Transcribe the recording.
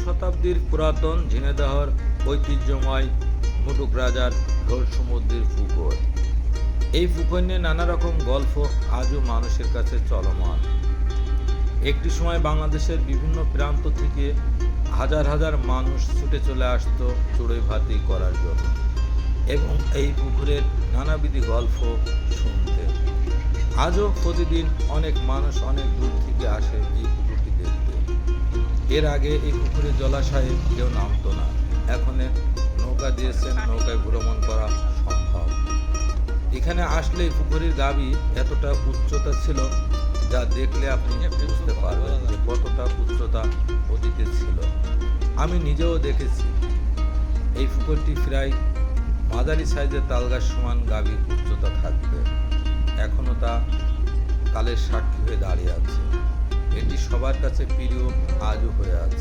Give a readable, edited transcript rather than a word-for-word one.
শতাব্দীর পুরাতন ঝিনাইদহের ঐতিহ্যময় মুটুক রাজার ঢোল সমুদ্রের পুকুর। এই পুকুর নিয়ে নানা রকম গল্প আজও মানুষের কাছে চলমান। একটি সময় বাংলাদেশের বিভিন্ন প্রান্ত থেকে হাজার হাজার মানুষ ছুটে চলে আসতো চড়ুই ভাতি করার জন্য এবং এই পুকুরের নানাবিধ গল্প শুনতে। আজও প্রতিদিন অনেক মানুষ অনেক দূর থেকে আসে এই পুকুরটি দেখতে। এর আগে এই পুকুরের জলাশয়ে কেউ নামতো না, এখন নৌকা দিয়েছেন, নৌকায় ভ্রমণ করা সম্ভব। এখানে আসলে এই পুকুরের গাভী এতটা উচ্চতা ছিল যা দেখলে আপনি বুঝতে পারবেন যে কতটা উচ্চতা অতীতে ছিল। আমি নিজেও দেখেছি। এই পুকুরটি প্রায় মাঝারি সাইজের তালগাছ সমান গাভীর উচ্চতা থাকবে। এখনও তা কালের সাক্ষী হয়ে দাঁড়িয়ে আছে। এটি সবার কাছে প্রিয় আজও হয়ে আছে।